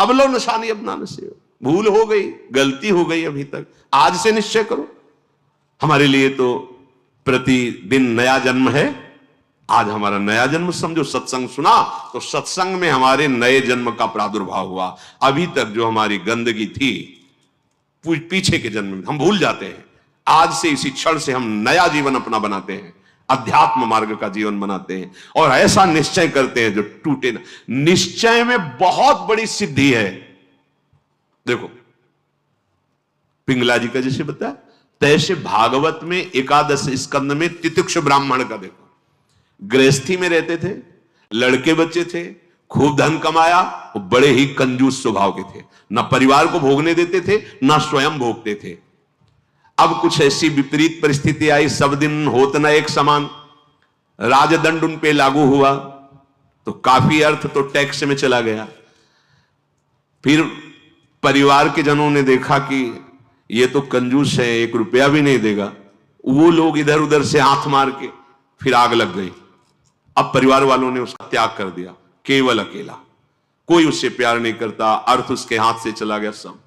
अबलो निशानी अब ना नसीब, भूल हो गई, गलती हो गई अभी तक, आज से निश्चय करो। हमारे लिए तो प्रतिदिन नया जन्म है। आज हमारा नया जन्म समझो, सत्संग सुना तो सत्संग में हमारे नए जन्म का प्रादुर्भाव हुआ। अभी तक जो हमारी गंदगी थी पीछे के जन्म में हम भूल जाते हैं। आज से इसी क्षण से हम नया जीवन अपना बनाते हैं, अध्यात्म मार्ग का जीवन बनाते हैं और ऐसा निश्चय करते हैं जो टूटे ना। निश्चय में बहुत बड़ी सिद्धि है। देखो पिंगला जी का जैसे बताया, तैसे भागवत में एकादश स्कंद में तितिक्ष ब्राह्मण का देखो, गृहस्थी में रहते थे, लड़के बच्चे थे, खूब धन कमाया, वो बड़े ही कंजूस स्वभाव के थे, ना परिवार को भोगने देते थे ना स्वयं भोगते थे। अब कुछ ऐसी विपरीत परिस्थिति आई, सब दिन होत न एक समान, राजदंड उन पे लागू हुआ तो काफी अर्थ तो टैक्स में चला गया। फिर परिवार के जनों ने देखा कि ये तो कंजूस है, 1 रुपया भी नहीं देगा, वो लोग इधर उधर से हाथ मार के फिर आग लग गई। अब परिवार वालों ने उसका त्याग कर दिया, केवल अकेला, कोई उससे प्यार नहीं करता, अर्थ उसके हाथ से चला गया सब।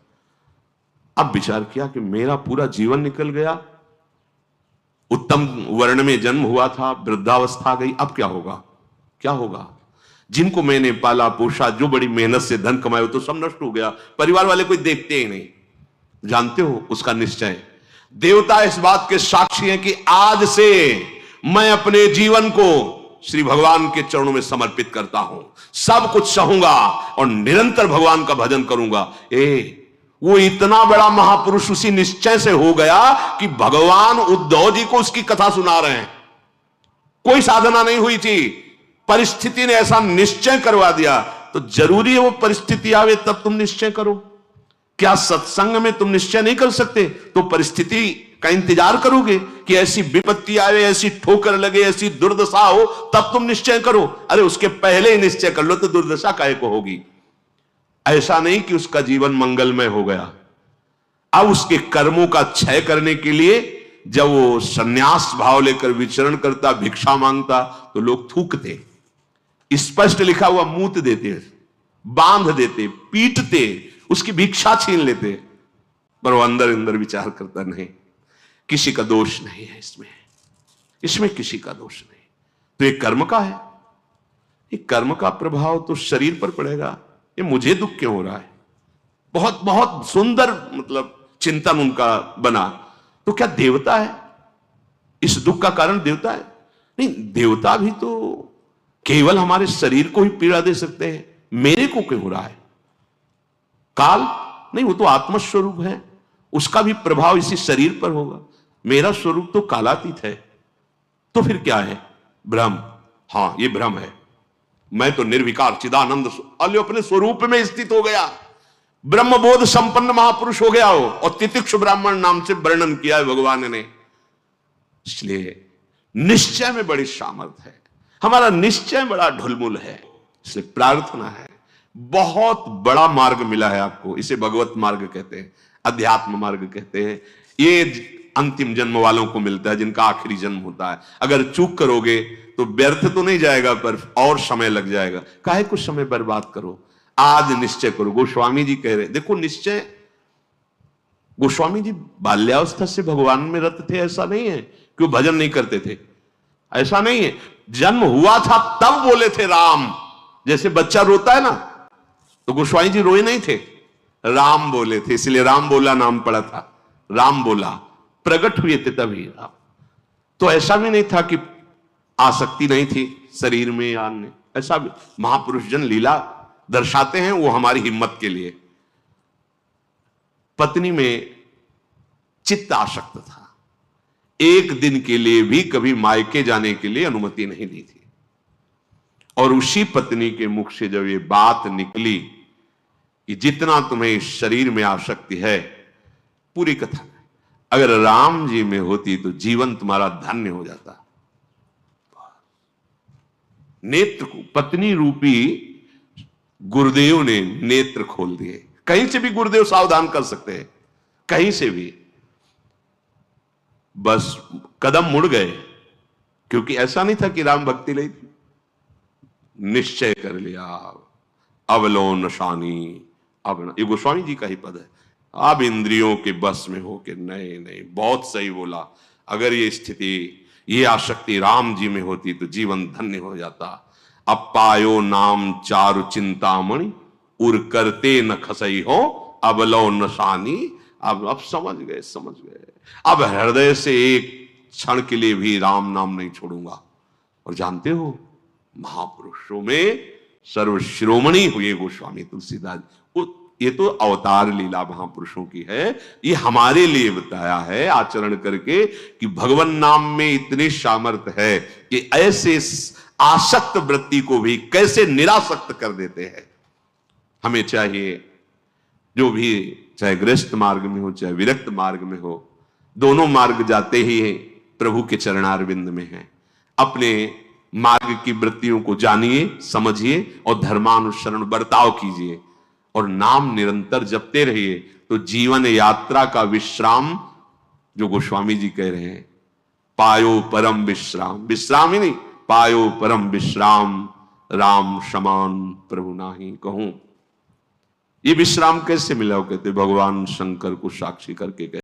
अब विचार किया कि मेरा पूरा जीवन निकल गया, उत्तम वर्ण में जन्म हुआ था, वृद्धावस्था आ गई, अब क्या होगा, क्या होगा? जिनको मैंने पाला पोषा, जो बड़ी मेहनत से धन कमाए, तो सब नष्ट हो गया, परिवार वाले कोई देखते ही नहीं। जानते हो उसका निश्चय, देवता इस बात के साक्षी हैं कि आज से मैं अपने जीवन को श्री भगवान के चरणों में समर्पित करता हूं, सब कुछ सहूंगा और निरंतर भगवान का भजन करूंगा। वो इतना बड़ा महापुरुष उसी निश्चय से हो गया कि भगवान उद्धव जी को उसकी कथा सुना रहे हैं। कोई साधना नहीं हुई थी, परिस्थिति ने ऐसा निश्चय करवा दिया। तो जरूरी है वो परिस्थिति आवे तब तुम निश्चय करो। क्या सत्संग में तुम निश्चय नहीं कर सकते तो परिस्थिति का इंतजार करोगे कि ऐसी विपत्ति आवे, ऐसी ठोकर लगे, ऐसी दुर्दशा हो तब तुम निश्चय करो? अरे उसके पहले ही निश्चय कर लो तो दुर्दशा काहे को होगी। ऐसा नहीं कि उसका जीवन मंगलमय हो गया। अब उसके कर्मों का क्षय करने के लिए जब वो संन्यास भाव लेकर विचरण करता, भिक्षा मांगता, तो लोग थूकते, स्पष्ट लिखा हुआ मूत देते, बांध देते, पीटते, उसकी भिक्षा छीन लेते, पर वो अंदर अंदर विचार करता नहीं, किसी का दोष नहीं है इसमें किसी का दोष नहीं। तो ये कर्म का है, ये कर्म का प्रभाव तो शरीर पर पड़ेगा। ये मुझे दुख क्यों हो रहा है? बहुत बहुत सुंदर मतलब चिंतन उनका बना। तो क्या देवता है? इस दुख का कारण देवता है? नहीं, देवता भी तो केवल हमारे शरीर को ही पीड़ा दे सकते हैं। मेरे को क्यों हो रहा है? काल नहीं, वो तो आत्मस्वरूप है, उसका भी प्रभाव इसी शरीर पर होगा। मेरा स्वरूप तो कालातीत है। तो फिर क्या है? भ्रम। हाँ, ये भ्रम है। मैं तो निर्विकार चिदानंद अपने स्वरूप में स्थित हो गया, ब्रह्मबोध संपन्न महापुरुष हो गया हो। और तितिक्ष ब्राह्मण नाम से वर्णन किया है भगवान ने। इसलिए निश्चय में बड़ी सामर्थ्य है। हमारा निश्चय बड़ा ढुलमुल है। इसलिए प्रार्थना है, बहुत बड़ा मार्ग मिला है आपको। इसे भगवत मार्ग कहते हैं, अध्यात्म मार्ग कहते हैं। ये अंतिम जन्म वालों को मिलता है, जिनका आखिरी जन्म होता है। अगर चूक करोगे तो व्यर्थ तो नहीं जाएगा, पर और समय लग जाएगा। काहे कुछ समय बर्बाद करो, आज निश्चय करो। गोस्वामी जी कह रहे, देखो निश्चय, गोस्वामी जी बाल्यावस्था से भगवान में रत थे, ऐसा नहीं है कि वो भजन नहीं करते थे, ऐसा नहीं है। जन्म हुआ था तब बोले थे राम। जैसे बच्चा रोता है ना, तो गोस्वामी जी रोए नहीं थे, राम बोले थे, इसलिए राम बोला नाम पड़ा था। राम बोला, प्रकट हुए थे तभी राम। तो ऐसा भी नहीं था कि आसक्ति नहीं थी शरीर में या अन्य, ऐसा भी महापुरुष जन लीला दर्शाते हैं, वो हमारी हिम्मत के लिए। पत्नी में चित्त आसक्त था, एक दिन के लिए भी कभी मायके जाने के लिए अनुमति नहीं दी थी। और उसी पत्नी के मुख से जब ये बात निकली कि जितना तुम्हें इस शरीर में आसक्ति है, पूरी कथा अगर राम जी में होती तो जीवन तुम्हारा धन्य हो जाता। नेत्र को पत्नी रूपी गुरुदेव ने नेत्र खोल दिए। कहीं से भी गुरुदेव सावधान कर सकते हैं, कहीं से भी, बस कदम मुड़ गए। क्योंकि ऐसा नहीं था कि राम भक्ति नहीं, निश्चय कर लिया, अवलो नशानी अब ये गोस्वामी जी का ही पद है। अब इंद्रियों के बस में हो के, नहीं नहीं, बहुत सही बोला। अगर ये स्थिति, ये आसक्ति राम जी में होती तो जीवन धन्य हो जाता। अब पायो नाम चारु चिंतामणि, उर करते न खसई हो, अब लो नशानी। अब समझ गए, समझ गए। अब हृदय से एक क्षण के लिए भी राम नाम नहीं छोड़ूंगा। और जानते हो, महापुरुषों में सर्वशिरोमणि हुए गोस्वामी तुलसीदास। ये तो अवतार लीला महापुरुषों की है, ये हमारे लिए बताया है आचरण करके कि भगवान नाम में इतनी सामर्थ्य है कि ऐसे आसक्त वृत्ति को भी कैसे निरासक्त कर देते हैं। हमें चाहिए, जो भी, चाहे गृहस्थ मार्ग में हो चाहे विरक्त मार्ग में हो, दोनों मार्ग जाते ही प्रभु के चरणारविंद में है। अपने मार्ग की वृत्तियों को जानिए, समझिए और धर्मानुसरण बर्ताव कीजिए और नाम निरंतर जपते रहिए। तो जीवन यात्रा का विश्राम, जो गोस्वामी जी कह रहे हैं, पायो परम विश्राम, विश्राम ही नहीं, पायो परम विश्राम, राम समान प्रभु नाही कहूं। ये विश्राम कैसे मिला? कहते भगवान शंकर को साक्षी करके कहते